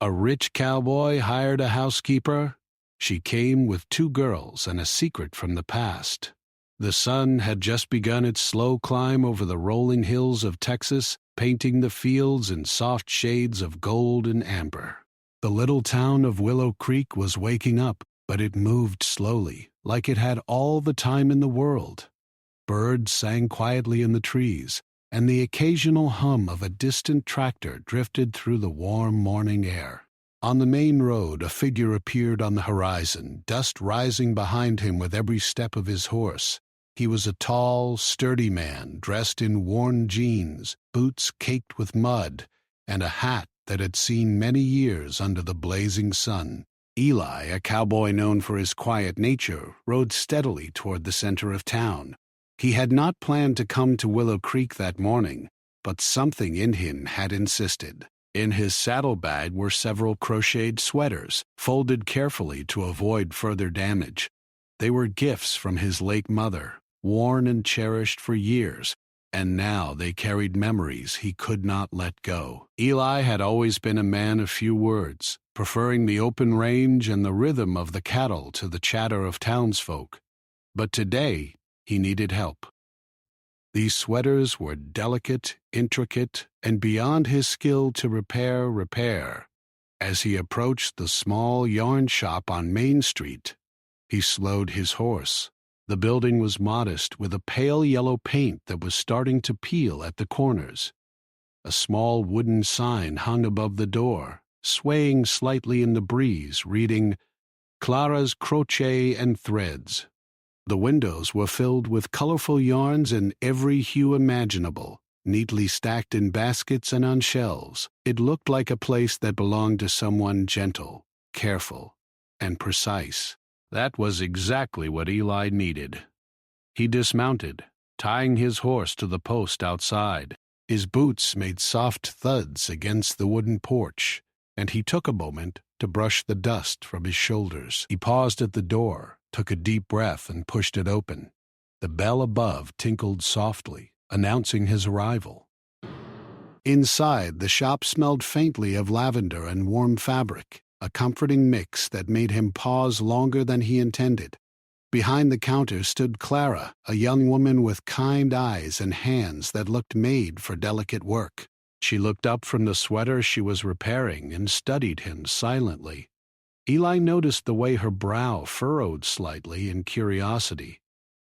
A rich cowboy hired a housekeeper. She came with two girls and a secret from the past. The sun had just begun its slow climb over the rolling hills of Texas, painting the fields in soft shades of gold and amber. The little town of Willow Creek was waking up, but it moved slowly, like it had all the time in the world. Birds sang quietly in the trees, and the occasional hum of a distant tractor drifted through the warm morning air. On the main road, a figure appeared on the horizon, dust rising behind him with every step of his horse. He was a tall, sturdy man, dressed in worn jeans, boots caked with mud, and a hat that had seen many years under the blazing sun. Eli, a cowboy known for his quiet nature, rode steadily toward the center of town. He had not planned to come to Willow Creek that morning, but something in him had insisted. In his saddlebag were several crocheted sweaters, folded carefully to avoid further damage. They were gifts from his late mother, worn and cherished for years, and now they carried memories he could not let go. Eli had always been a man of few words, preferring the open range and the rhythm of the cattle to the chatter of townsfolk. But today, he needed help. These sweaters were delicate, intricate, and beyond his skill to repair. As he approached the small yarn shop on Main Street, he slowed his horse. The building was modest, with a pale yellow paint that was starting to peel at the corners. A small wooden sign hung above the door, swaying slightly in the breeze, reading, "Clara's Crochet and Threads." The windows were filled with colorful yarns in every hue imaginable, neatly stacked in baskets and on shelves. It looked like a place that belonged to someone gentle, careful, and precise. That was exactly what Eli needed. He dismounted, tying his horse to the post outside. His boots made soft thuds against the wooden porch, and he took a moment to brush the dust from his shoulders. He paused at the door, took a deep breath, and pushed it open. The bell above tinkled softly, announcing his arrival. Inside, the shop smelled faintly of lavender and warm fabric, a comforting mix that made him pause longer than he intended. Behind the counter stood Clara, a young woman with kind eyes and hands that looked made for delicate work. She looked up from the sweater she was repairing and studied him silently. Eli noticed the way her brow furrowed slightly in curiosity,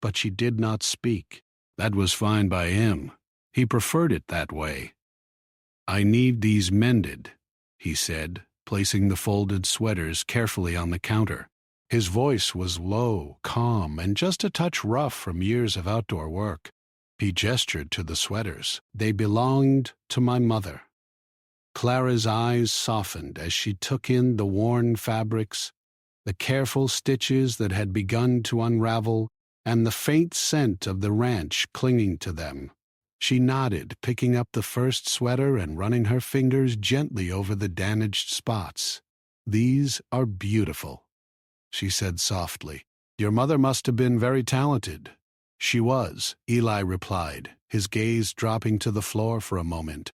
but she did not speak. That was fine by him. He preferred it that way. "I need these mended," he said, placing the folded sweaters carefully on the counter. His voice was low, calm, and just a touch rough from years of outdoor work. He gestured to the sweaters. "They belonged to my mother." Clara's eyes softened as she took in the worn fabrics, the careful stitches that had begun to unravel, and the faint scent of the ranch clinging to them. She nodded, picking up the first sweater and running her fingers gently over the damaged spots. "These are beautiful," she said softly. "Your mother must have been very talented." "She was," Eli replied, his gaze dropping to the floor for a moment.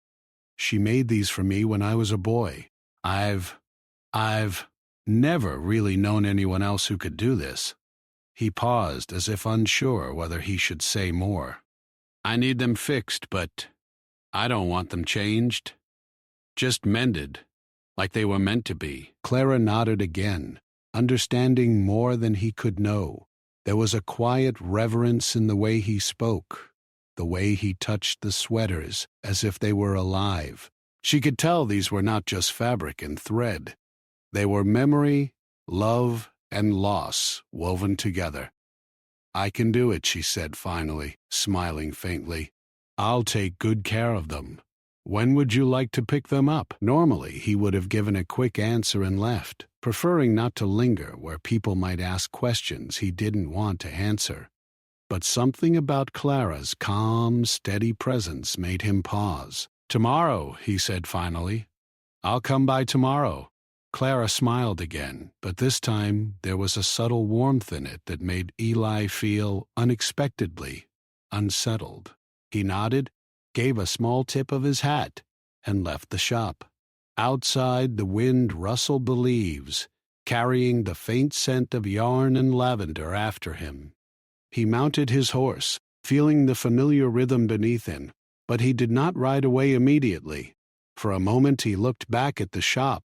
"She made these for me when I was a boy. I've never really known anyone else who could do this." He paused as if unsure whether he should say more. "I need them fixed, but I don't want them changed. Just mended, like they were meant to be." Clara nodded again, understanding more than he could know. There was a quiet reverence in the way he spoke, the way he touched the sweaters as if they were alive. She could tell these were not just fabric and thread. They were memory, love, and loss woven together. "I can do it," she said finally, smiling faintly. "I'll take good care of them. When would you like to pick them up?" Normally, he would have given a quick answer and left, preferring not to linger where people might ask questions he didn't want to answer. But something about Clara's calm, steady presence made him pause. "Tomorrow," he said finally. "I'll come by tomorrow." Clara smiled again, but this time there was a subtle warmth in it that made Eli feel unexpectedly unsettled. He nodded, gave a small tip of his hat, and left the shop. Outside, the wind rustled the leaves, carrying the faint scent of yarn and lavender after him. He mounted his horse, feeling the familiar rhythm beneath him, but he did not ride away immediately. For a moment he looked back at the shop,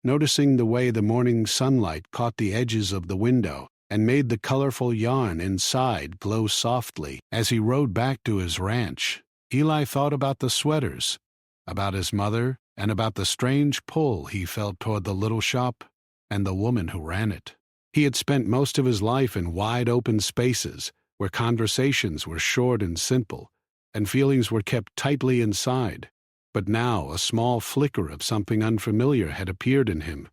noticing the way the morning sunlight caught the edges of the window and made the colorful yarn inside glow softly. As he rode back to his ranch, Eli thought about the sweaters, about his mother, and about the strange pull he felt toward the little shop and the woman who ran it. He had spent most of his life in wide open spaces where conversations were short and simple, and feelings were kept tightly inside. But now a small flicker of something unfamiliar had appeared in him.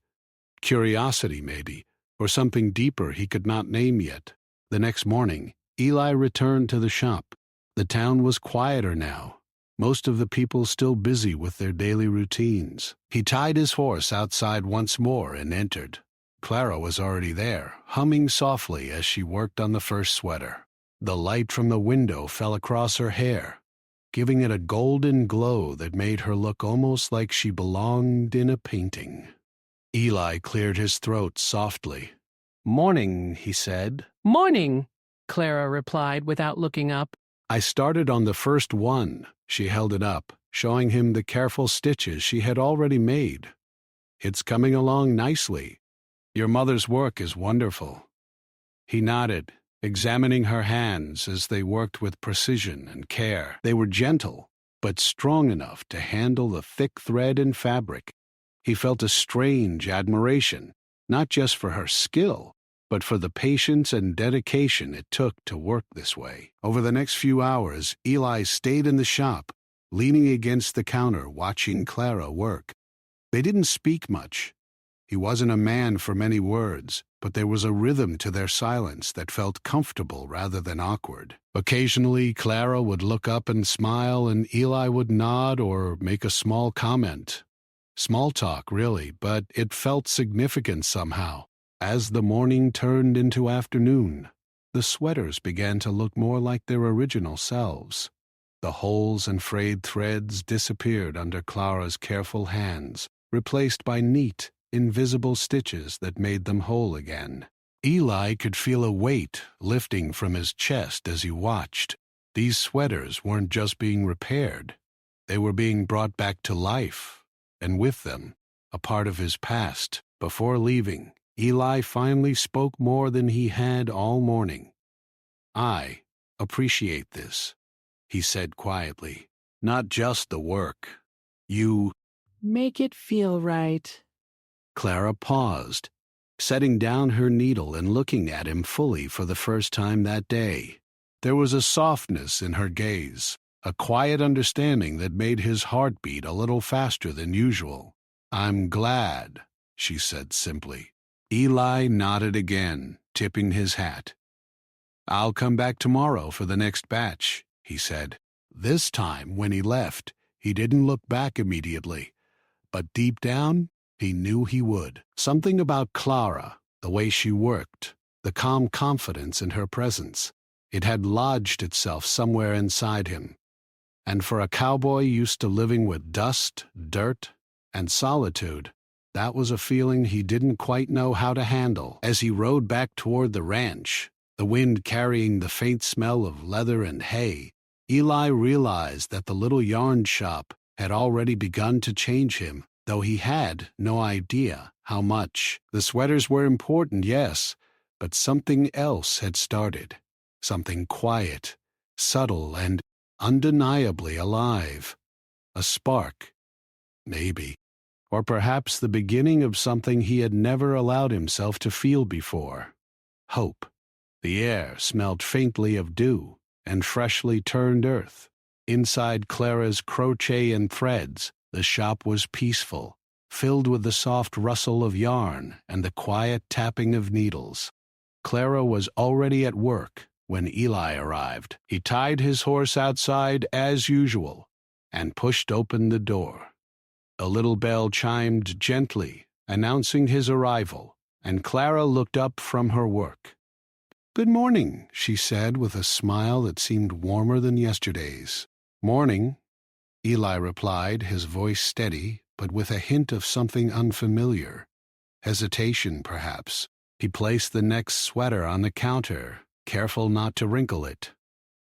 Curiosity, maybe, or something deeper he could not name yet. The next morning, Eli returned to the shop. The town was quieter now, most of the people still busy with their daily routines. He tied his horse outside once more and entered. Clara was already there, humming softly as she worked on the first sweater. The light from the window fell across her hair, giving it a golden glow that made her look almost like she belonged in a painting. Eli cleared his throat softly. "Morning," he said. "Morning," Clara replied without looking up. "I started on the first one." She held it up, showing him the careful stitches she had already made. "It's coming along nicely. Your mother's work is wonderful." He nodded, examining her hands as they worked with precision and care. They were gentle, but strong enough to handle the thick thread and fabric. He felt a strange admiration, not just for her skill, but for the patience and dedication it took to work this way. Over the next few hours, Eli stayed in the shop, leaning against the counter, watching Clara work. They didn't speak much. He wasn't a man for many words, but there was a rhythm to their silence that felt comfortable rather than awkward. Occasionally, Clara would look up and smile, and Eli would nod or make a small comment. Small talk, really, but it felt significant somehow. As the morning turned into afternoon, the sweaters began to look more like their original selves. The holes and frayed threads disappeared under Clara's careful hands, replaced by neat, invisible stitches that made them whole again. Eli could feel a weight lifting from his chest as he watched. These sweaters weren't just being repaired. They were being brought back to life, and with them, a part of his past. Before leaving, Eli finally spoke more than he had all morning. "I appreciate this," he said quietly. "Not just the work. You "Make it feel right." Clara paused, setting down her needle and looking at him fully for the first time that day. There was a softness in her gaze, a quiet understanding that made his heart beat a little faster than usual. "I'm glad," she said simply. Eli nodded again, tipping his hat. "I'll come back tomorrow for the next batch," he said. This time, when he left, he didn't look back immediately, but deep down, he knew he would. Something about Clara, the way she worked, the calm confidence in her presence, it had lodged itself somewhere inside him. And for a cowboy used to living with dust, dirt, and solitude, that was a feeling he didn't quite know how to handle. As he rode back toward the ranch, the wind carrying the faint smell of leather and hay, Eli realized that the little yarn shop had already begun to change him, though he had no idea how much. The sweaters were important, yes, but something else had started. Something quiet, subtle, and undeniably alive. A spark, maybe. Or perhaps the beginning of something he had never allowed himself to feel before. Hope. The air smelled faintly of dew and freshly turned earth. Inside Clara's crochet and threads, the shop was peaceful, filled with the soft rustle of yarn and the quiet tapping of needles. Clara was already at work when Eli arrived. He tied his horse outside as usual and pushed open the door. A little bell chimed gently, announcing his arrival, and Clara looked up from her work. "Good morning," she said with a smile that seemed warmer than yesterday's. "Morning," Eli replied, his voice steady but with a hint of something unfamiliar. Hesitation, perhaps. He placed the next sweater on the counter, careful not to wrinkle it.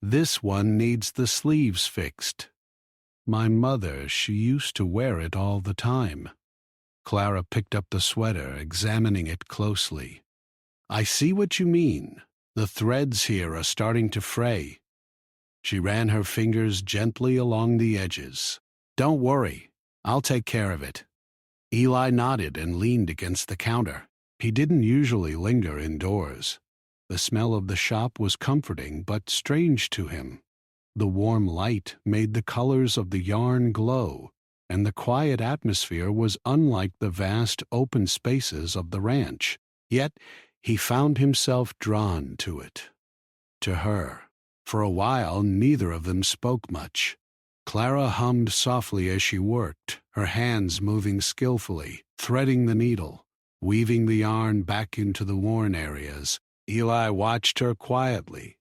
"This one needs the sleeves fixed." "My mother, she used to wear it all the time." Clara picked up the sweater, examining it closely. "I see what you mean. The threads here are starting to fray." She ran her fingers gently along the edges. "Don't worry, I'll take care of it." Eli nodded and leaned against the counter. He didn't usually linger indoors. The smell of the shop was comforting but strange to him. The warm light made the colors of the yarn glow, and the quiet atmosphere was unlike the vast open spaces of the ranch. Yet he found himself drawn to it, to her. For a while, neither of them spoke much. Clara hummed softly as she worked, her hands moving skillfully, threading the needle, weaving the yarn back into the worn areas. Eli watched her quietly,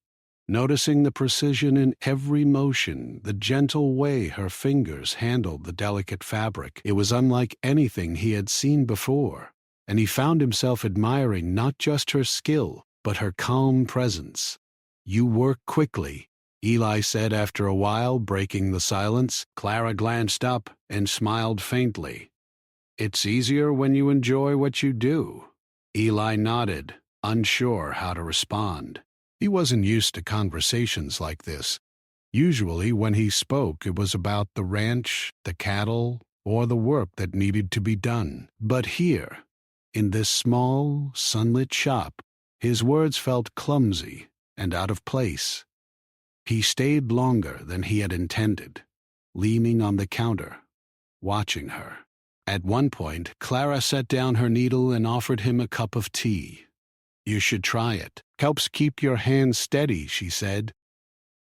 noticing the precision in every motion, the gentle way her fingers handled the delicate fabric. It was unlike anything he had seen before, and he found himself admiring not just her skill, but her calm presence. "You work quickly," Eli said after a while, breaking the silence. Clara glanced up and smiled faintly. "It's easier when you enjoy what you do." Eli nodded, unsure how to respond. He wasn't used to conversations like this. Usually when he spoke, it was about the ranch, the cattle, or the work that needed to be done. But here, in this small, sunlit shop, his words felt clumsy and out of place. He stayed longer than he had intended, leaning on the counter, watching her. At one point, Clara set down her needle and offered him a cup of tea. "You should try it. Helps keep your hands steady," she said.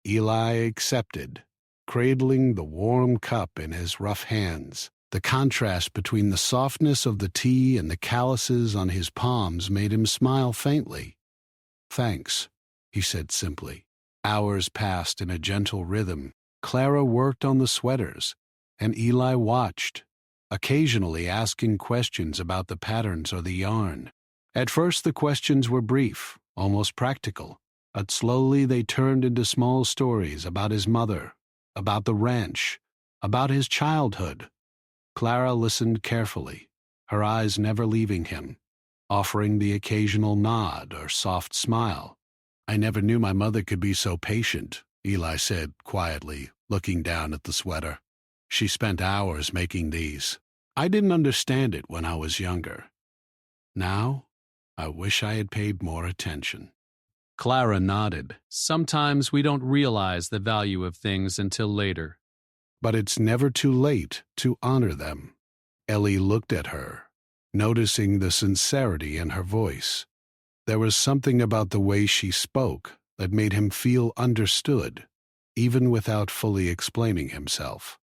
Eli accepted, cradling the warm cup in his rough hands. The contrast between the softness of the tea and the calluses on his palms made him smile faintly. "Thanks," he said simply. Hours passed in a gentle rhythm. Clara worked on the sweaters, and Eli watched, occasionally asking questions about the patterns or the yarn. At first the questions were brief, almost practical, but slowly they turned into small stories about his mother, about the ranch, about his childhood. Clara listened carefully, her eyes never leaving him, offering the occasional nod or soft smile. "I never knew my mother could be so patient," Eli said quietly, looking down at the sweater. "She spent hours making these. I didn't understand it when I was younger. Now, I wish I had paid more attention." Clara nodded. "Sometimes we don't realize the value of things until later. But it's never too late to honor them." Ellie looked at her, noticing the sincerity in her voice. There was something about the way she spoke that made him feel understood, even without fully explaining himself.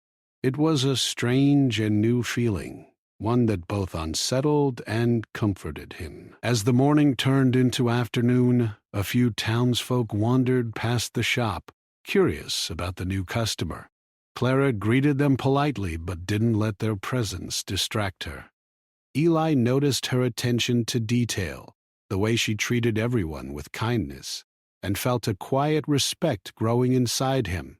It was a strange and new feeling, one that both unsettled and comforted him. As the morning turned into afternoon, a few townsfolk wandered past the shop, curious about the new customer. Clara greeted them politely but didn't let their presence distract her. Eli noticed her attention to detail, the way she treated everyone with kindness, and felt a quiet respect growing inside him.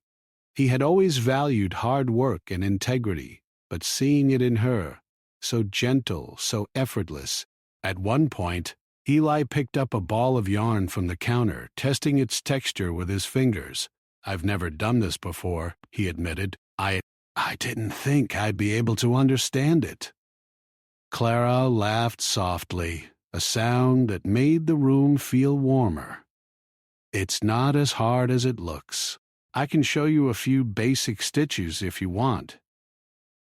He had always valued hard work and integrity, but seeing it in her, so gentle, so effortless. At one point, Eli picked up a ball of yarn from the counter, testing its texture with his fingers. "I've never done this before," he admitted. I didn't think I'd be able to understand it." Clara laughed softly, a sound that made the room feel warmer. "It's not as hard as it looks. I can show you a few basic stitches if you want."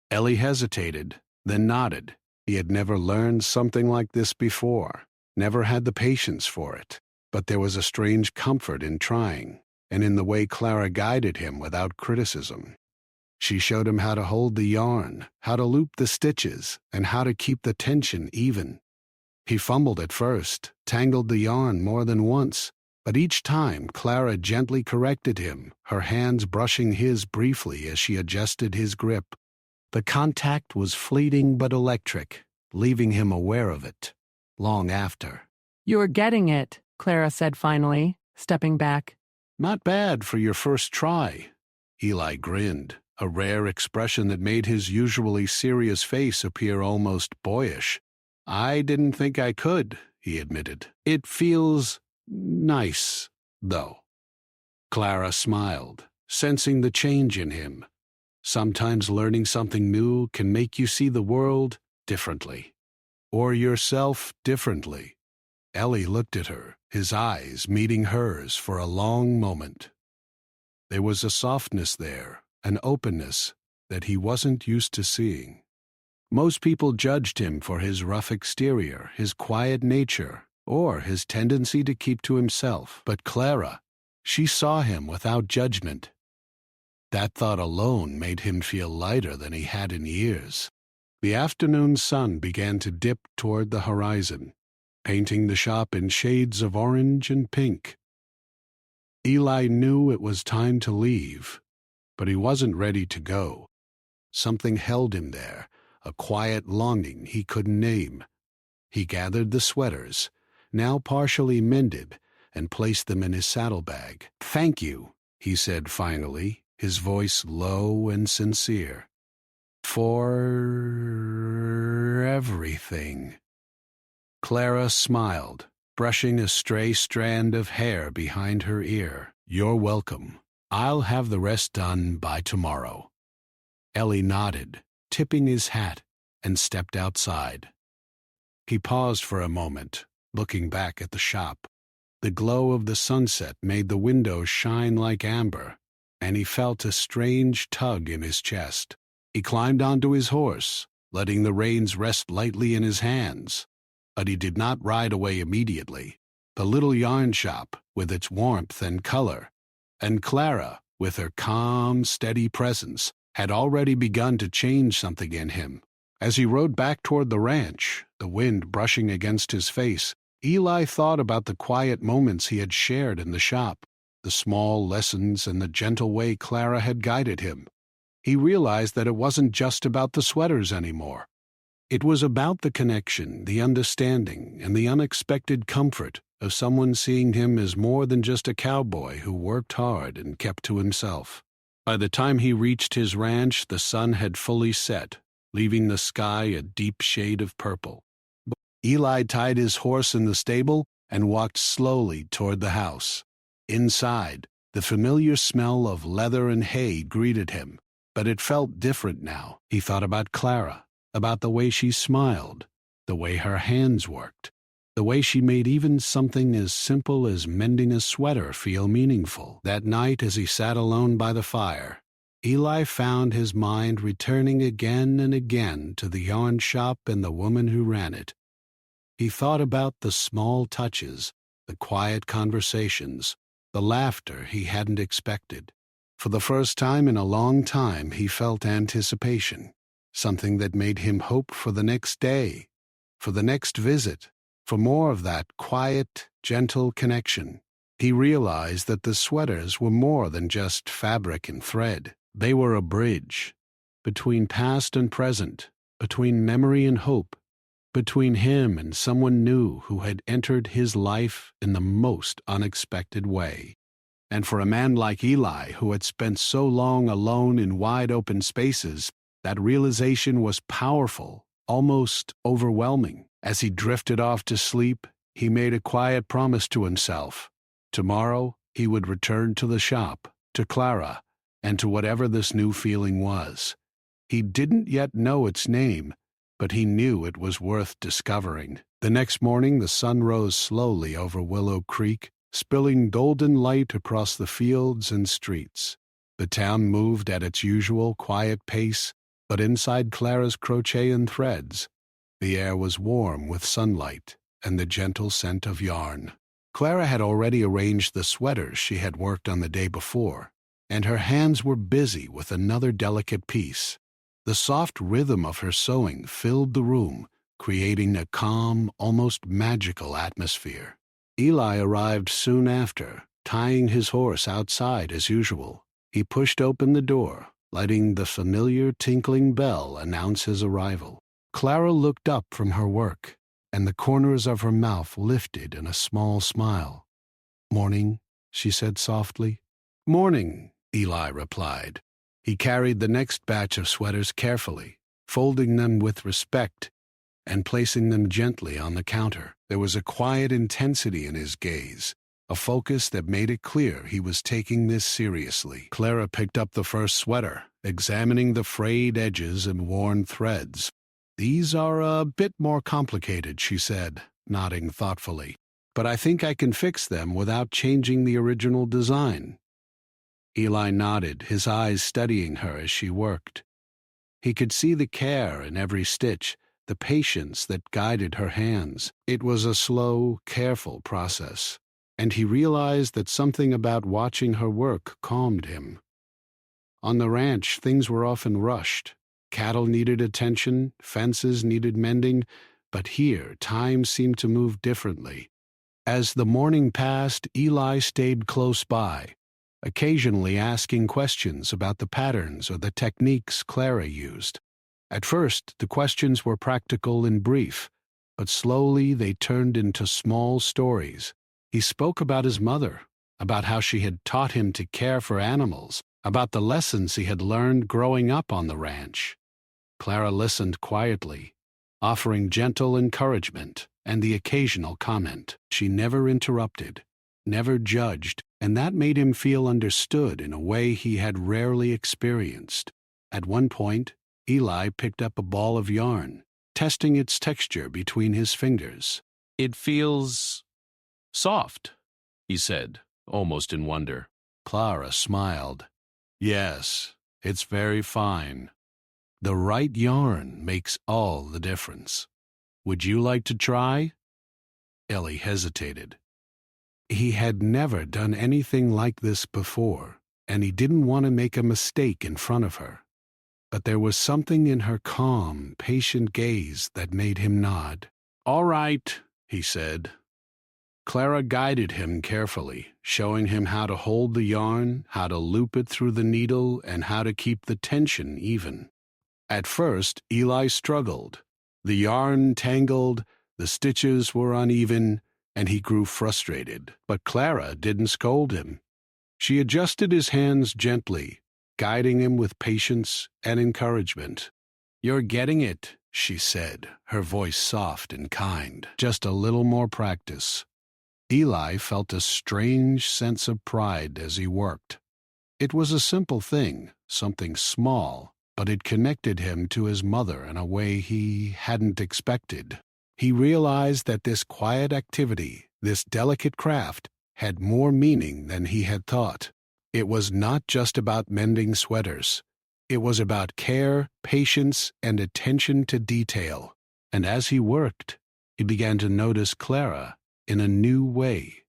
Ellie hesitated, then nodded. He had never learned something like this before, never had the patience for it, but there was a strange comfort in trying, and in the way Clara guided him without criticism. She showed him how to hold the yarn, how to loop the stitches, and how to keep the tension even. He fumbled at first, tangled the yarn more than once, but each time Clara gently corrected him, her hands brushing his briefly as she adjusted his grip. The contact was fleeting but electric, leaving him aware of it long after. "You're getting it," Clara said finally, stepping back. "Not bad for your first try." Eli grinned, a rare expression that made his usually serious face appear almost boyish. "I didn't think I could," he admitted. "It feels nice, though." Clara smiled, sensing the change in him. Sometimes learning something new can make you see the world differently, or yourself differently. Ellie looked at her, his eyes meeting hers for a long moment. There was a softness there, an openness that he wasn't used to seeing. Most people judged him for his rough exterior, his quiet nature, or his tendency to keep to himself. But Clara, she saw him without judgment. That thought alone made him feel lighter than he had in years. The afternoon sun began to dip toward the horizon, painting the shop in shades of orange and pink. Eli knew it was time to leave, but he wasn't ready to go. Something held him there, a quiet longing he couldn't name. He gathered the sweaters, now partially mended, and placed them in his saddlebag. "Thank you," he said finally, his voice low and sincere. "For everything." Clara smiled, brushing a stray strand of hair behind her ear. "You're welcome. I'll have the rest done by tomorrow." Ellie nodded, tipping his hat, and stepped outside. He paused for a moment, looking back at the shop. The glow of the sunset made the windows shine like amber, and he felt a strange tug in his chest. He climbed onto his horse, letting the reins rest lightly in his hands. But he did not ride away immediately. The little yarn shop, with its warmth and color, and Clara, with her calm, steady presence, had already begun to change something in him. As he rode back toward the ranch, the wind brushing against his face, Eli thought about the quiet moments he had shared in the shop, the small lessons and the gentle way Clara had guided him. He realized that it wasn't just about the sweaters anymore. It was about the connection, the understanding, and the unexpected comfort of someone seeing him as more than just a cowboy who worked hard and kept to himself. By the time he reached his ranch, the sun had fully set, leaving the sky a deep shade of purple. Eli tied his horse in the stable and walked slowly toward the house. Inside, the familiar smell of leather and hay greeted him, but it felt different now. He thought about Clara, about the way she smiled, the way her hands worked, the way she made even something as simple as mending a sweater feel meaningful. That night, as he sat alone by the fire, Eli found his mind returning again and again to the yarn shop and the woman who ran it. He thought about the small touches, the quiet conversations, the laughter he hadn't expected. For the first time in a long time, he felt anticipation, something that made him hope for the next day, for the next visit, for more of that quiet, gentle connection. He realized that the sweaters were more than just fabric and thread. They were a bridge between past and present, between memory and hope, between him and someone new who had entered his life in the most unexpected way. And for a man like Eli, who had spent so long alone in wide-open spaces, that realization was powerful, almost overwhelming. As he drifted off to sleep, he made a quiet promise to himself. Tomorrow, he would return to the shop, to Clara, and to whatever this new feeling was. He didn't yet know its name, but he knew it was worth discovering. The next morning, the sun rose slowly over Willow Creek, spilling golden light across the fields and streets. The town moved at its usual quiet pace, but inside Clara's crochet and threads, the air was warm with sunlight and the gentle scent of yarn. Clara had already arranged the sweaters she had worked on the day before, and her hands were busy with another delicate piece. The soft rhythm of her sewing filled the room, creating a calm, almost magical atmosphere. Eli arrived soon after, tying his horse outside as usual. He pushed open the door, letting the familiar tinkling bell announce his arrival. Clara looked up from her work, and the corners of her mouth lifted in a small smile. "Morning," she said softly. "Morning," Eli replied. He carried the next batch of sweaters carefully, folding them with respect and placing them gently on the counter. There was a quiet intensity in his gaze, a focus that made it clear he was taking this seriously. Clara picked up the first sweater, examining the frayed edges and worn threads. "These are a bit more complicated," she said, nodding thoughtfully. "But I think I can fix them without changing the original design." Eli nodded, his eyes studying her as she worked. He could see the care in every stitch, the patience that guided her hands. It was a slow, careful process, and he realized that something about watching her work calmed him. On the ranch, things were often rushed. Cattle needed attention, fences needed mending, but here time seemed to move differently. As the morning passed, Eli stayed close by, occasionally asking questions about the patterns or the techniques Clara used. At first, the questions were practical and brief, but slowly they turned into small stories. He spoke about his mother, about how she had taught him to care for animals, about the lessons he had learned growing up on the ranch. Clara listened quietly, offering gentle encouragement and the occasional comment. She never interrupted, never judged, and that made him feel understood in a way he had rarely experienced. At one point, Eli picked up a ball of yarn, testing its texture between his fingers. "It feels soft," he said, almost in wonder. Clara smiled. "Yes, it's very fine. The right yarn makes all the difference. Would you like to try?" Ellie hesitated. He had never done anything like this before, and he didn't want to make a mistake in front of her. But there was something in her calm, patient gaze that made him nod. "All right," he said. Clara guided him carefully, showing him how to hold the yarn, how to loop it through the needle, and how to keep the tension even. At first, Eli struggled. The yarn tangled, the stitches were uneven, and he grew frustrated. But Clara didn't scold him. She adjusted his hands gently, guiding him with patience and encouragement. "You're getting it," she said, her voice soft and kind. "Just a little more practice." Eli felt a strange sense of pride as he worked. It was a simple thing, something small, but it connected him to his mother in a way he hadn't expected. He realized that this quiet activity, this delicate craft, had more meaning than he had thought. It was not just about mending sweaters. It was about care, patience, and attention to detail. And as he worked, he began to notice Clara in a new way.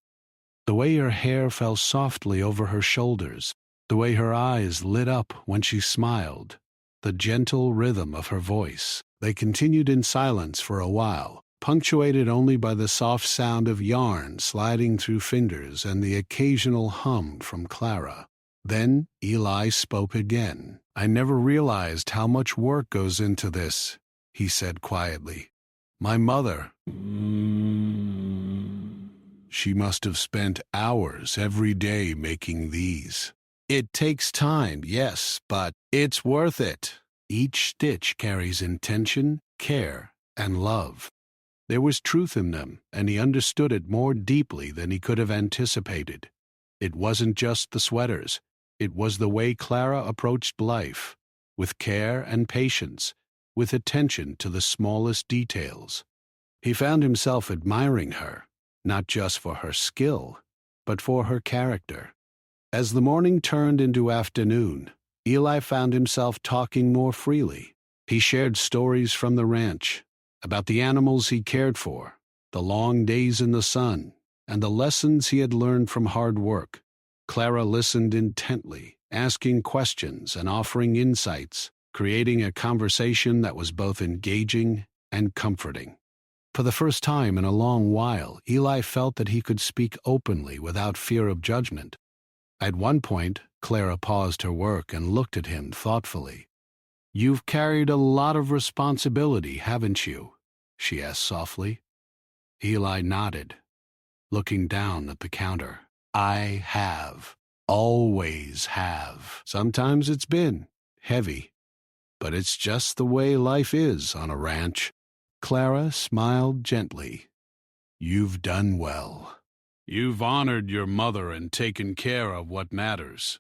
The way her hair fell softly over her shoulders, the way her eyes lit up when she smiled, the gentle rhythm of her voice. They continued in silence for a while, punctuated only by the soft sound of yarn sliding through fingers and the occasional hum from Clara. Then Eli spoke again. "I never realized how much work goes into this," he said quietly. "My mother, she must have spent hours every day making these. It takes time, yes, but it's worth it. Each stitch carries intention, care, and love." There was truth in them, and he understood it more deeply than he could have anticipated. It wasn't just the sweaters. It was the way Clara approached life, with care and patience, with attention to the smallest details. He found himself admiring her, not just for her skill, but for her character. As the morning turned into afternoon, Eli found himself talking more freely. He shared stories from the ranch, about the animals he cared for, the long days in the sun, and the lessons he had learned from hard work. Clara listened intently, asking questions and offering insights, creating a conversation that was both engaging and comforting. For the first time in a long while, Eli felt that he could speak openly without fear of judgment. At one point, Clara paused her work and looked at him thoughtfully. "You've carried a lot of responsibility, haven't you?" she asked softly. Eli nodded, looking down at the counter. "I have. Always have. Sometimes it's been heavy, but it's just the way life is on a ranch." Clara smiled gently. "You've done well. You've honored your mother and taken care of what matters.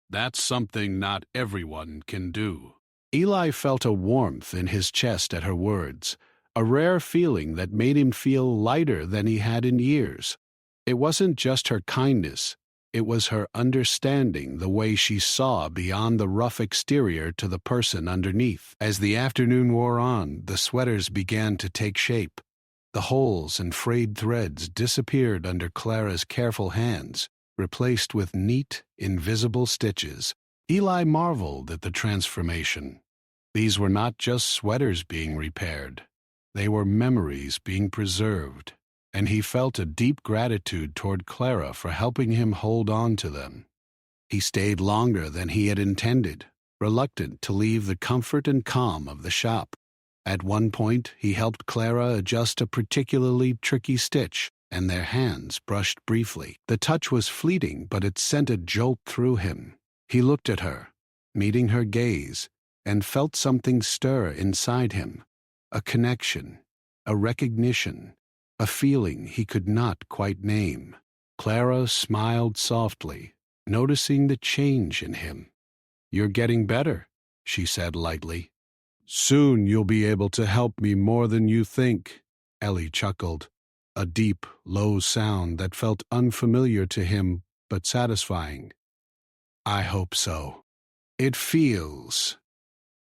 That's something not everyone can do." Eli felt a warmth in his chest at her words, a rare feeling that made him feel lighter than he had in years. It wasn't just her kindness, it was her understanding, the way she saw beyond the rough exterior to the person underneath. As the afternoon wore on, the sweaters began to take shape. The holes and frayed threads disappeared under Clara's careful hands, replaced with neat, invisible stitches. Eli marveled at the transformation. These were not just sweaters being repaired. They were memories being preserved, and he felt a deep gratitude toward Clara for helping him hold on to them. He stayed longer than he had intended, reluctant to leave the comfort and calm of the shop. At one point, he helped Clara adjust a particularly tricky stitch, and their hands brushed briefly. The touch was fleeting, but it sent a jolt through him. He looked at her, meeting her gaze, and felt something stir inside him. A connection, a recognition, a feeling he could not quite name. Clara smiled softly, noticing the change in him. "You're getting better," she said lightly. "Soon you'll be able to help me more than you think," Ellie chuckled, a deep, low sound that felt unfamiliar to him but satisfying. "I hope so. It feels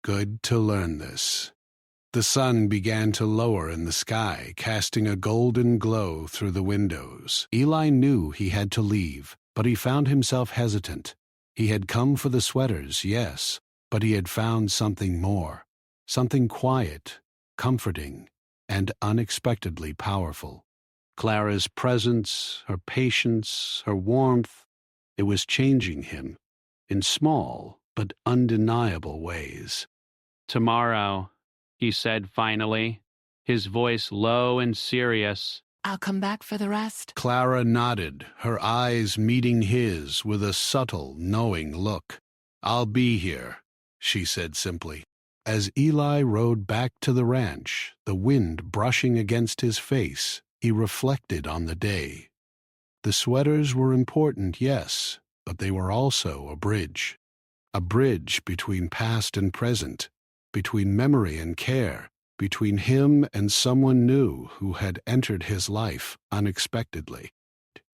good to learn this." The sun began to lower in the sky, casting a golden glow through the windows. Eli knew he had to leave, but he found himself hesitant. He had come for the sweaters, yes, but he had found something more, something quiet, comforting, and unexpectedly powerful. Clara's presence, her patience, her warmth, it was changing him in small but undeniable ways. "Tomorrow," he said finally, his voice low and serious. "I'll come back for the rest." Clara nodded, her eyes meeting his with a subtle, knowing look. "I'll be here," she said simply. As Eli rode back to the ranch, the wind brushing against his face, he reflected on the day. The sweaters were important, yes, but they were also a bridge. A bridge between past and present, between memory and care, between him and someone new who had entered his life unexpectedly.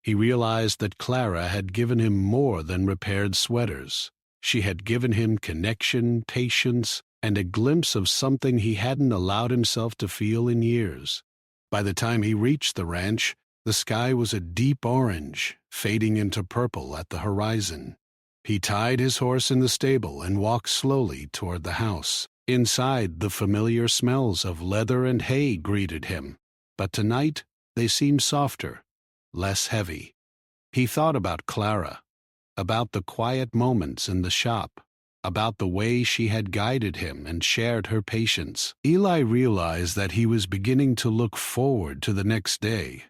He realized that Clara had given him more than repaired sweaters. She had given him connection, patience, and a glimpse of something he hadn't allowed himself to feel in years. By the time he reached the ranch, the sky was a deep orange, fading into purple at the horizon. He tied his horse in the stable and walked slowly toward the house. Inside, the familiar smells of leather and hay greeted him, but tonight they seemed softer, less heavy. He thought about Clara, about the quiet moments in the shop, about the way she had guided him and shared her patience. Eli realized that he was beginning to look forward to the next day,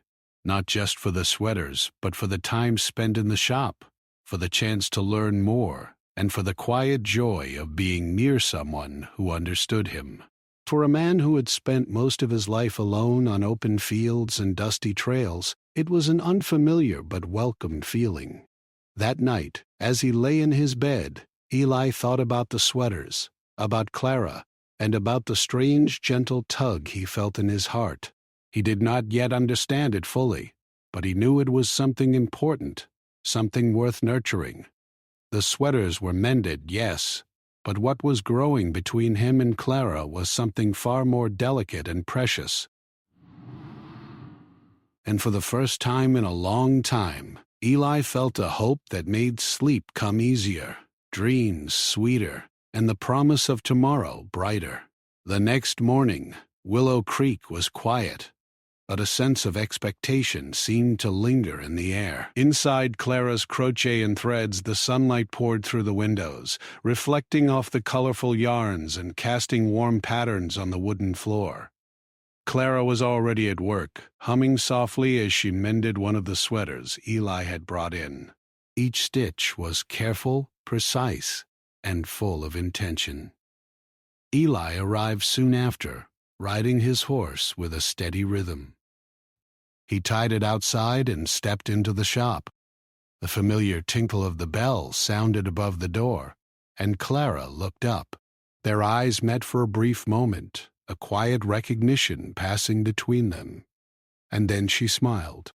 not just for the sweaters, but for the time spent in the shop, for the chance to learn more, and for the quiet joy of being near someone who understood him. For a man who had spent most of his life alone on open fields and dusty trails, it was an unfamiliar but welcomed feeling. That night, as he lay in his bed, Eli thought about the sweaters, about Clara, and about the strange, gentle tug he felt in his heart. He did not yet understand it fully, but he knew it was something important, something worth nurturing. The sweaters were mended, yes, but what was growing between him and Clara was something far more delicate and precious. And for the first time in a long time, Eli felt a hope that made sleep come easier, dreams sweeter, and the promise of tomorrow brighter. The next morning, Willow Creek was quiet. but a sense of expectation seemed to linger in the air. Inside Clara's crochet and threads, the sunlight poured through the windows, reflecting off the colorful yarns and casting warm patterns on the wooden floor. Clara was already at work, humming softly as she mended one of the sweaters Eli had brought in. Each stitch was careful, precise, and full of intention. Eli arrived soon after, riding his horse with a steady rhythm. He tied it outside and stepped into the shop. The familiar tinkle of the bell sounded above the door, and Clara looked up. Their eyes met for a brief moment, a quiet recognition passing between them. And then she smiled.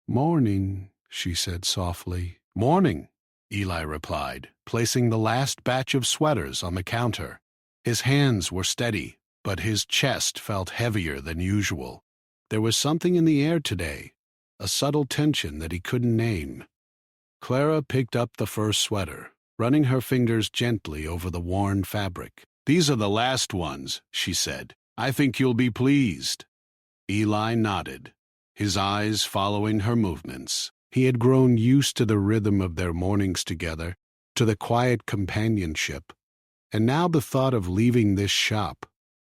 "Morning," she said softly. "Morning," Eli replied, placing the last batch of sweaters on the counter. His hands were steady, but his chest felt heavier than usual. There was something in the air today, a subtle tension that he couldn't name. Clara picked up the first sweater, running her fingers gently over the worn fabric. "These are the last ones," she said. "I think you'll be pleased." Eli nodded, his eyes following her movements. He had grown used to the rhythm of their mornings together, to the quiet companionship, and now the thought of leaving this shop,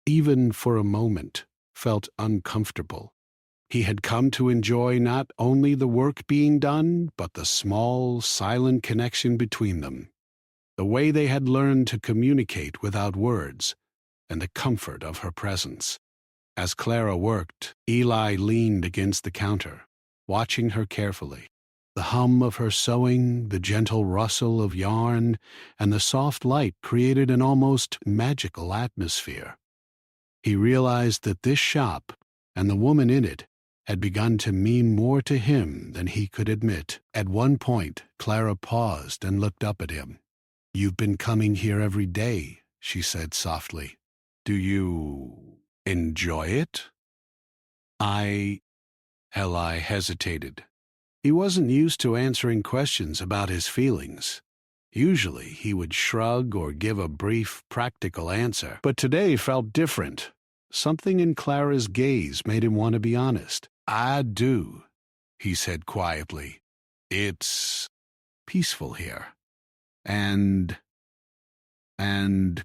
even for a moment, felt uncomfortable. He had come to enjoy not only the work being done, but the small, silent connection between them, the way they had learned to communicate without words, and the comfort of her presence. As Clara worked, Eli leaned against the counter, watching her carefully. The hum of her sewing, the gentle rustle of yarn, and the soft light created an almost magical atmosphere. He realized that this shop, and the woman in it, had begun to mean more to him than he could admit. At one point, Clara paused and looked up at him. "You've been coming here every day," she said softly. "Do you enjoy it?" Eli hesitated. He wasn't used to answering questions about his feelings. Usually he would shrug or give a brief, practical answer, but today felt different. Something in Clara's gaze made him want to be honest. "I do," he said quietly. "It's peaceful here. And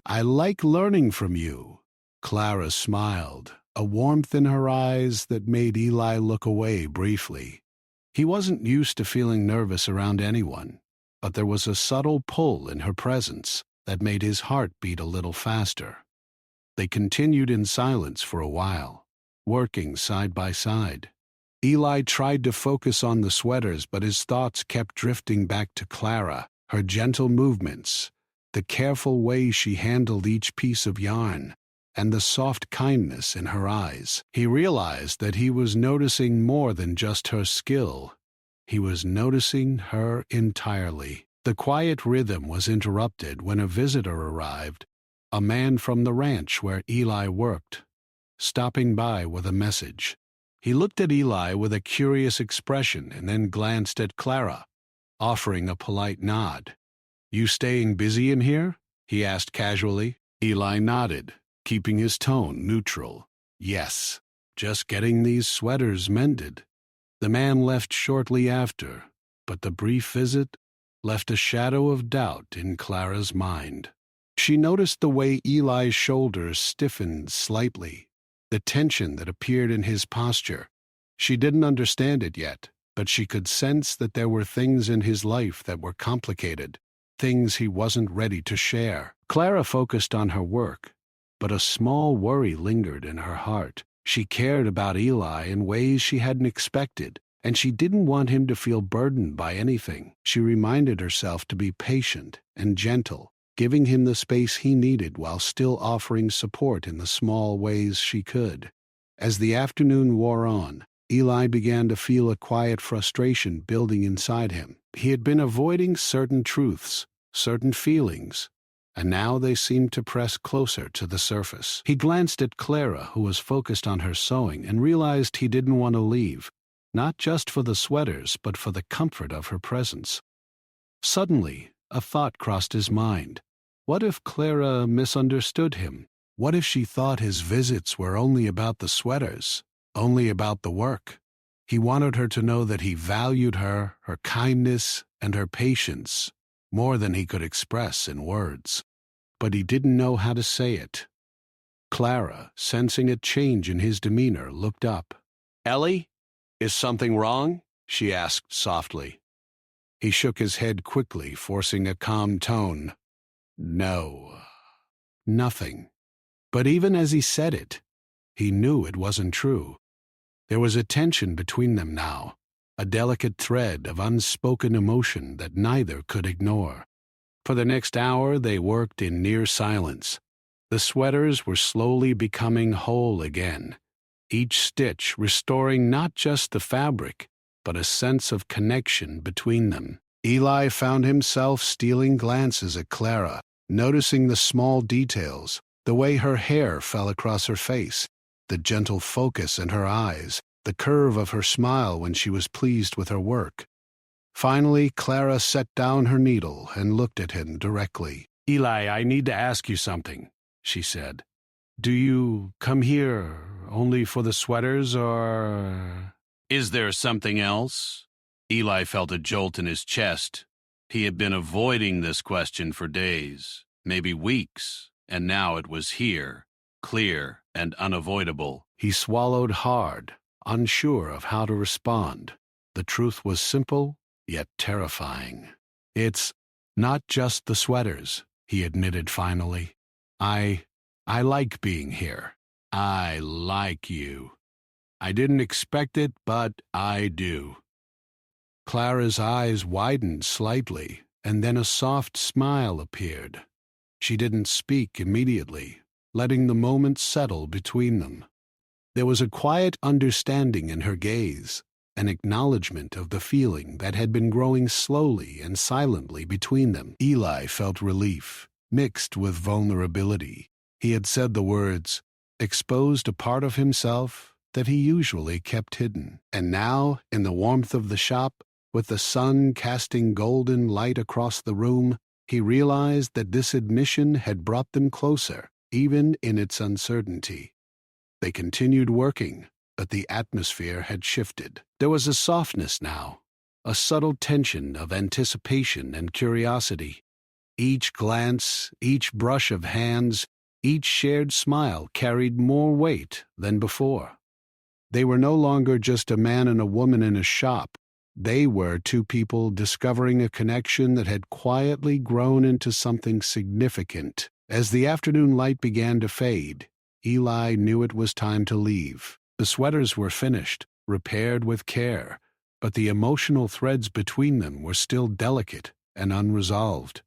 I like learning from you." Clara smiled, a warmth in her eyes that made Eli look away briefly. He wasn't used to feeling nervous around anyone, but there was a subtle pull in her presence that made his heart beat a little faster. They continued in silence for a while, working side by side. Eli tried to focus on the sweaters, but his thoughts kept drifting back to Clara, her gentle movements, the careful way she handled each piece of yarn, and the soft kindness in her eyes. He realized that he was noticing more than just her skill. He was noticing her entirely. The quiet rhythm was interrupted when a visitor arrived, a man from the ranch where Eli worked, stopping by with a message. He looked at Eli with a curious expression and then glanced at Clara, offering a polite nod. "You staying busy in here?" he asked casually. Eli nodded, keeping his tone neutral. "Yes, just getting these sweaters mended." The man left shortly after, but the brief visit left a shadow of doubt in Clara's mind. She noticed the way Eli's shoulders stiffened slightly, the tension that appeared in his posture. She didn't understand it yet, but she could sense that there were things in his life that were complicated, things he wasn't ready to share. Clara focused on her work, but a small worry lingered in her heart. She cared about Eli in ways she hadn't expected, and she didn't want him to feel burdened by anything. She reminded herself to be patient and gentle, giving him the space he needed while still offering support in the small ways she could. As the afternoon wore on, Eli began to feel a quiet frustration building inside him. He had been avoiding certain truths, certain feelings, and now they seemed to press closer to the surface. He glanced at Clara, who was focused on her sewing, and realized he didn't want to leave, not just for the sweaters, but for the comfort of her presence. Suddenly, a thought crossed his mind. What if Clara misunderstood him? What if she thought his visits were only about the sweaters? only about the work. He wanted her to know that he valued her, her kindness, and her patience more than he could express in words. But he didn't know how to say it. Clara, sensing a change in his demeanor, looked up. "Ellie, is something wrong?" she asked softly. He shook his head quickly, forcing a calm tone. "No, nothing." But even as he said it, he knew it wasn't true. There was a tension between them now, a delicate thread of unspoken emotion that neither could ignore. For the next hour they worked in near silence. The sweaters were slowly becoming whole again, each stitch restoring not just the fabric, but a sense of connection between them. Eli found himself stealing glances at Clara, noticing the small details, the way her hair fell across her face, the gentle focus in her eyes, the curve of her smile when she was pleased with her work. Finally, Clara set down her needle and looked at him directly. "Eli, I need to ask you something," she said. "Do you come here only for the sweaters, or—" "Is there something else?" Eli felt a jolt in his chest. He had been avoiding this question for days, maybe weeks, and now it was here, clear and unavoidable. He swallowed hard, unsure of how to respond. The truth was simple, yet terrifying. "It's not just the sweaters," he admitted finally. I like being here. I like you. I didn't expect it, but I do." Clara's eyes widened slightly, and then a soft smile appeared. She didn't speak immediately, letting the moment settle between them. There was a quiet understanding in her gaze, an acknowledgement of the feeling that had been growing slowly and silently between them. Eli felt relief, mixed with vulnerability. He had said the words, exposed a part of himself that he usually kept hidden. And now, in the warmth of the shop, with the sun casting golden light across the room, he realized that this admission had brought them closer, even in its uncertainty. They continued working, but the atmosphere had shifted. There was a softness now, a subtle tension of anticipation and curiosity. Each glance, each brush of hands, each shared smile carried more weight than before. They were no longer just a man and a woman in a shop. They were two people discovering a connection that had quietly grown into something significant. As the afternoon light began to fade, Eli knew it was time to leave. The sweaters were finished, repaired with care, but the emotional threads between them were still delicate and unresolved.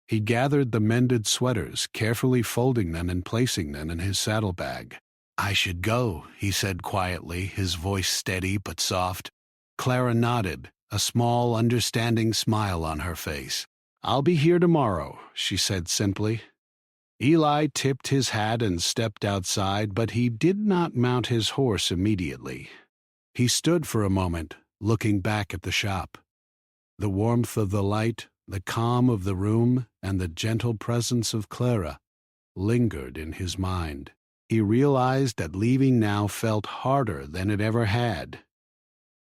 He gathered the mended sweaters, carefully folding them and placing them in his saddlebag. "I should go," he said quietly, his voice steady but soft. Clara nodded, a small, understanding smile on her face. "I'll be here tomorrow," she said simply. Eli tipped his hat and stepped outside, but he did not mount his horse immediately. He stood for a moment, looking back at the shop. The warmth of the light, the calm of the room, and the gentle presence of Clara lingered in his mind. He realized that leaving now felt harder than it ever had.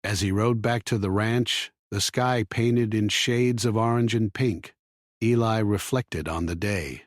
As he rode back to the ranch, the sky painted in shades of orange and pink, Eli reflected on the day.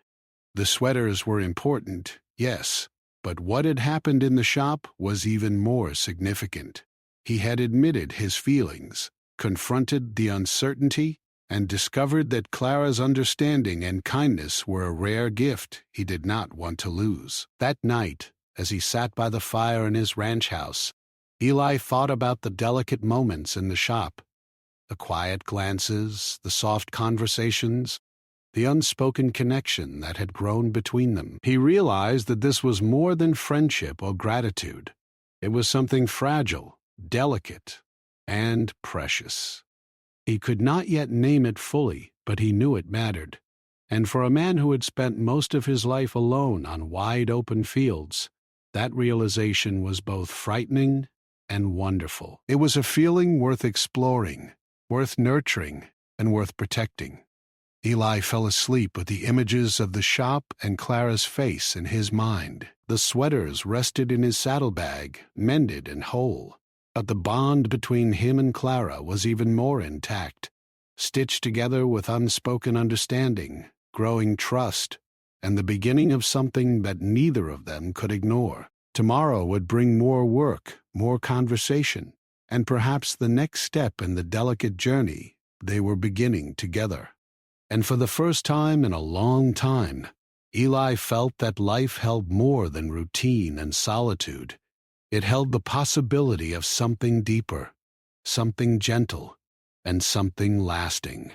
The sweaters were important, yes, but what had happened in the shop was even more significant. He had admitted his feelings, confronted the uncertainty, and discovered that Clara's understanding and kindness were a rare gift he did not want to lose. That night, as he sat by the fire in his ranch house, Eli thought about the delicate moments in the shop, the quiet glances, the soft conversations, the unspoken connection that had grown between them. He realized that this was more than friendship or gratitude. It was something fragile, delicate, and precious. He could not yet name it fully, but he knew it mattered. And for a man who had spent most of his life alone on wide open fields, that realization was both frightening and wonderful. It was a feeling worth exploring, worth nurturing, and worth protecting. Eli fell asleep with the images of the shop and Clara's face in his mind. The sweaters rested in his saddlebag, mended and whole. But the bond between him and Clara was even more intact, stitched together with unspoken understanding, growing trust, and the beginning of something that neither of them could ignore. Tomorrow would bring more work, more conversation, and perhaps the next step in the delicate journey they were beginning together. And for the first time in a long time, Eli felt that life held more than routine and solitude. It held the possibility of something deeper, something gentle, and something lasting.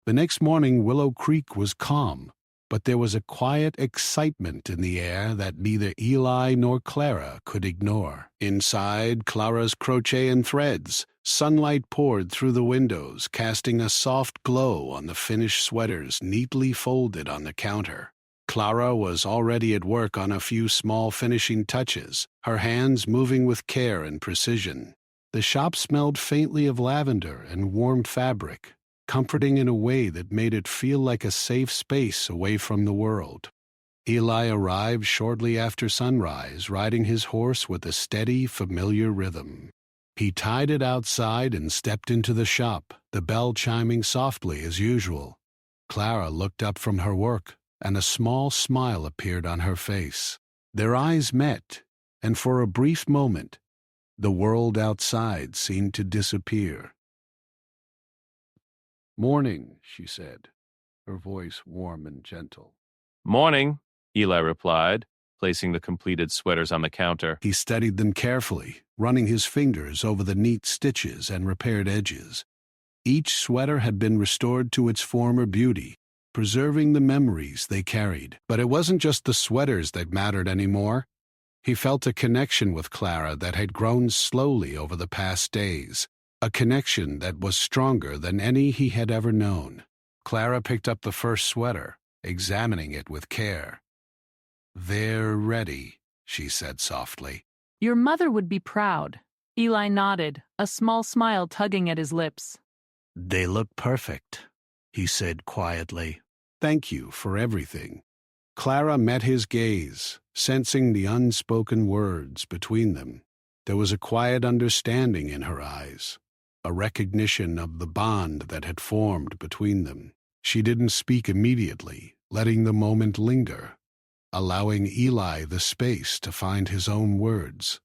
The next morning, Willow Creek was calm, but there was a quiet excitement in the air that neither Eli nor Clara could ignore. Inside Clara's crochet and threads, sunlight poured through the windows, casting a soft glow on the finished sweaters neatly folded on the counter. Clara was already at work on a few small finishing touches, her hands moving with care and precision. The shop smelled faintly of lavender and warm fabric, comforting in a way that made it feel like a safe space away from the world. Eli arrived shortly after sunrise, riding his horse with a steady, familiar rhythm. He tied it outside and stepped into the shop, the bell chiming softly as usual. Clara looked up from her work, and a small smile appeared on her face. Their eyes met, and for a brief moment, the world outside seemed to disappear. "Morning," she said, her voice warm and gentle. "Morning," Eli replied, placing the completed sweaters on the counter. He studied them carefully, running his fingers over the neat stitches and repaired edges. Each sweater had been restored to its former beauty, preserving the memories they carried. But it wasn't just the sweaters that mattered anymore. He felt a connection with Clara that had grown slowly over the past days, a connection that was stronger than any he had ever known. Clara picked up the first sweater, examining it with care. "They're ready," she said softly. Your mother would be proud. Eli nodded, a small smile tugging at his lips. "They look perfect," he said quietly. "Thank you for everything." Clara met his gaze, sensing the unspoken words between them. There was a quiet understanding in her eyes, a recognition of the bond that had formed between them. She didn't speak immediately, letting the moment linger, allowing Eli the space to find his own words.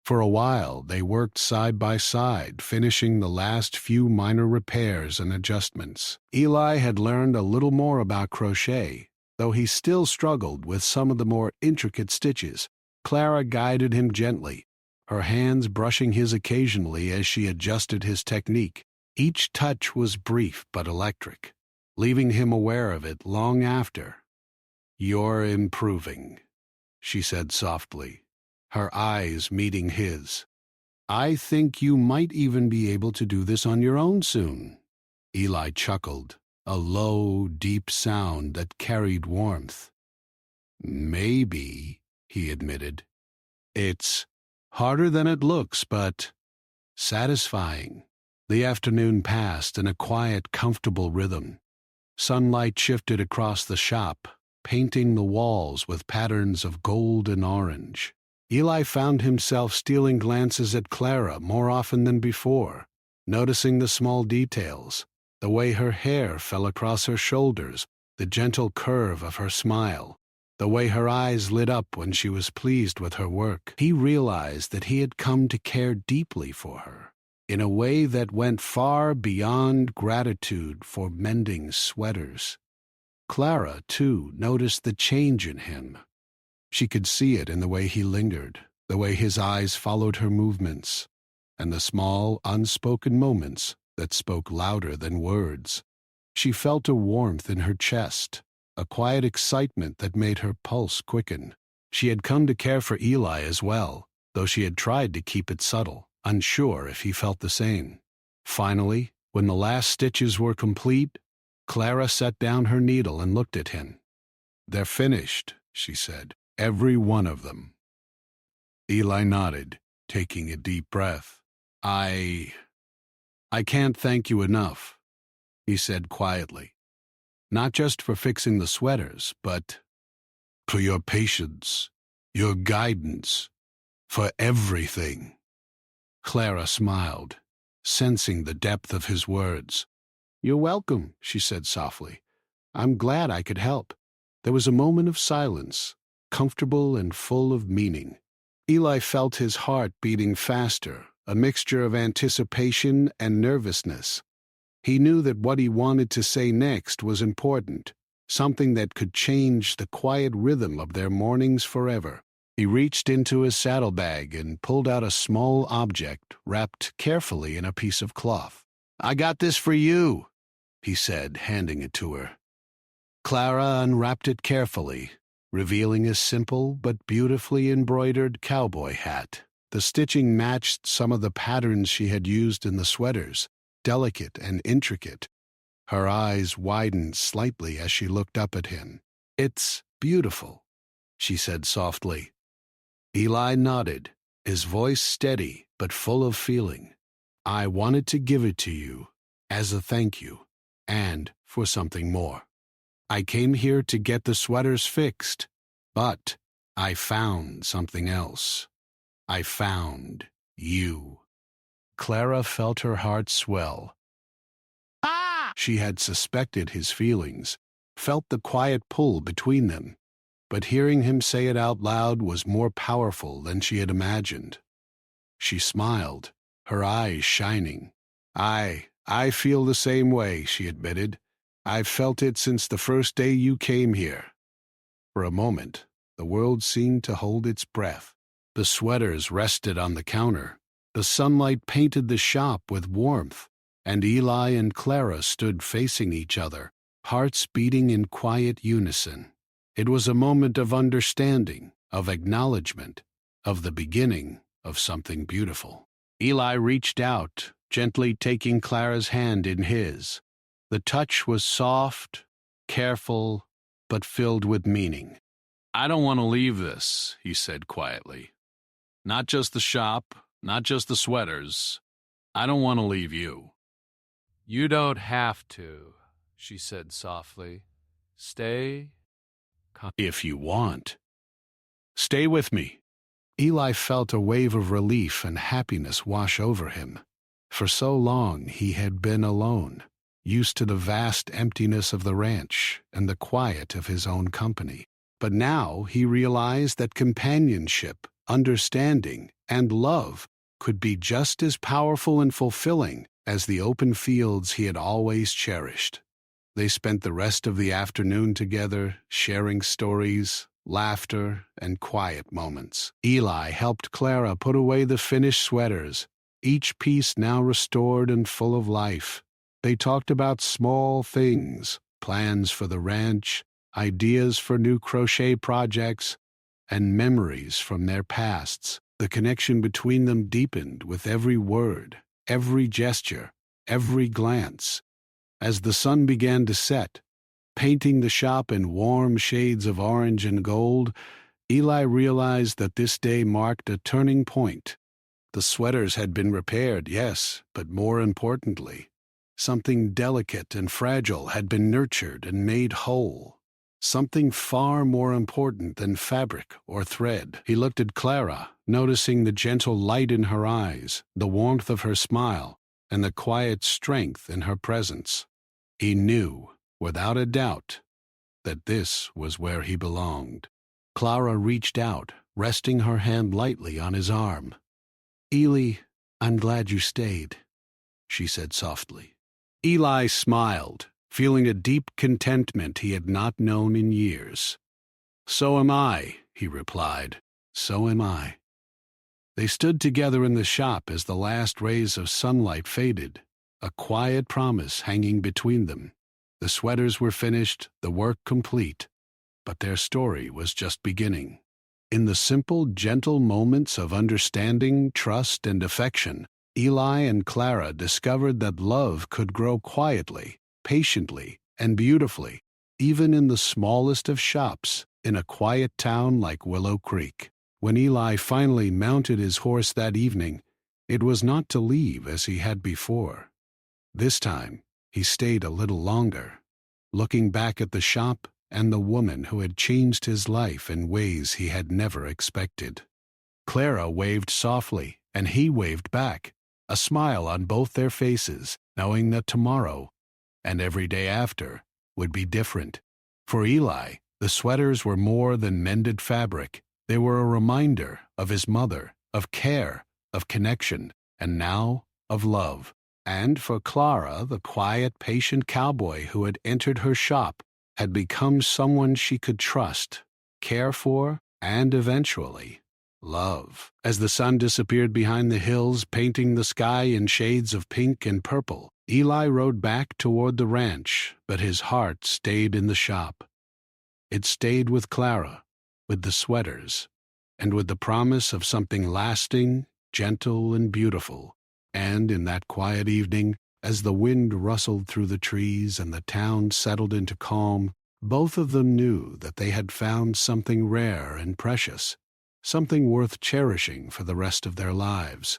For a while, they worked side by side, finishing the last few minor repairs and adjustments. Eli had learned a little more about crochet, though he still struggled with some of the more intricate stitches. Clara guided him gently, her hands brushing his occasionally as she adjusted his technique. Each touch was brief but electric, leaving him aware of it long after. "You're improving," she said softly, her eyes meeting his. "I think you might even be able to do this on your own soon." Eli chuckled, a low, deep sound that carried warmth. "Maybe," he admitted. "It's harder than it looks, but satisfying." The afternoon passed in a quiet, comfortable rhythm. Sunlight shifted across the shop, painting the walls with patterns of gold and orange. Eli found himself stealing glances at Clara more often than before, noticing the small details, the way her hair fell across her shoulders, the gentle curve of her smile, the way her eyes lit up when she was pleased with her work. He realized that he had come to care deeply for her, in a way that went far beyond gratitude for mending sweaters. Clara, too, noticed the change in him. She could see it in the way he lingered, the way his eyes followed her movements, and the small, unspoken moments that spoke louder than words. She felt a warmth in her chest, a quiet excitement that made her pulse quicken. She had come to care for Eli as well, though she had tried to keep it subtle, unsure if he felt the same. Finally, when the last stitches were complete, Clara set down her needle and looked at him. "They're finished," she said. "Every one of them." Eli nodded, taking a deep breath. I can't thank you enough," he said quietly. Not just for fixing the sweaters, but for your patience, your guidance, for everything. Clara smiled, sensing the depth of his words. "You're welcome," she said softly. "I'm glad I could help." There was a moment of silence, comfortable and full of meaning. Eli felt his heart beating faster, a mixture of anticipation and nervousness. He knew that what he wanted to say next was important, something that could change the quiet rhythm of their mornings forever. He reached into his saddlebag and pulled out a small object wrapped carefully in a piece of cloth. "I got this for you," he said, handing it to her. Clara unwrapped it carefully, revealing a simple but beautifully embroidered cowboy hat. The stitching matched some of the patterns she had used in the sweaters, delicate and intricate. Her eyes widened slightly as she looked up at him. "It's beautiful," she said softly. Eli nodded, his voice steady but full of feeling. "I wanted to give it to you as a thank you, and for something more. I came here to get the sweaters fixed, but I found something else. I found you." Clara felt her heart swell. She had suspected his feelings, felt the quiet pull between them, but hearing him say it out loud was more powerful than she had imagined. She smiled, her eyes shining. I feel the same way," she admitted. "I've felt it since the first day you came here." For a moment, the world seemed to hold its breath. The sweaters rested on the counter. The sunlight painted the shop with warmth, and Eli and Clara stood facing each other, hearts beating in quiet unison. It was a moment of understanding, of acknowledgement, of the beginning of something beautiful. Eli reached out, gently taking Clara's hand in his. The touch was soft, careful, but filled with meaning. "I don't want to leave this," he said quietly. "Not just the shop, not just the sweaters. I don't want to leave you." "You don't have to," she said softly. "Stay." "If you want. Stay with me." Eli felt a wave of relief and happiness wash over him. For so long he had been alone, used to the vast emptiness of the ranch and the quiet of his own company. But now he realized that companionship, understanding, and love could be just as powerful and fulfilling as the open fields he had always cherished. They spent the rest of the afternoon together, sharing stories, laughter, and quiet moments. Eli helped Clara put away the finished sweaters, each piece now restored and full of life. They talked about small things, plans for the ranch, ideas for new crochet projects, and memories from their pasts. The connection between them deepened with every word, every gesture, every glance. As the sun began to set, painting the shop in warm shades of orange and gold, Eli realized that this day marked a turning point. The sweaters had been repaired, yes, but more importantly, something delicate and fragile had been nurtured and made whole. Something far more important than fabric or thread. He looked at Clara, noticing the gentle light in her eyes, the warmth of her smile, and the quiet strength in her presence. He knew, without a doubt, that this was where he belonged. Clara reached out, resting her hand lightly on his arm. "Eli, I'm glad you stayed," she said softly. Eli smiled, feeling a deep contentment he had not known in years. "So am I," he replied. "So am I." They stood together in the shop as the last rays of sunlight faded, a quiet promise hanging between them. The sweaters were finished, the work complete, but their story was just beginning. In the simple, gentle moments of understanding, trust, and affection, Eli and Clara discovered that love could grow quietly, patiently, and beautifully, even in the smallest of shops, in a quiet town like Willow Creek. When Eli finally mounted his horse that evening, it was not to leave as he had before. This time, he stayed a little longer, looking back at the shop and the woman who had changed his life in ways he had never expected. Clara waved softly, and he waved back, a smile on both their faces, knowing that tomorrow, and every day after, would be different. For Eli, the sweaters were more than mended fabric. They were a reminder of his mother, of care, of connection, and now of love. And for Clara, the quiet, patient cowboy who had entered her shop had become someone she could trust, care for, and eventually love. As the sun disappeared behind the hills, painting the sky in shades of pink and purple, Eli rode back toward the ranch, but his heart stayed in the shop. It stayed with Clara, with the sweaters, and with the promise of something lasting, gentle, and beautiful. And in that quiet evening, as the wind rustled through the trees and the town settled into calm, both of them knew that they had found something rare and precious, something worth cherishing for the rest of their lives.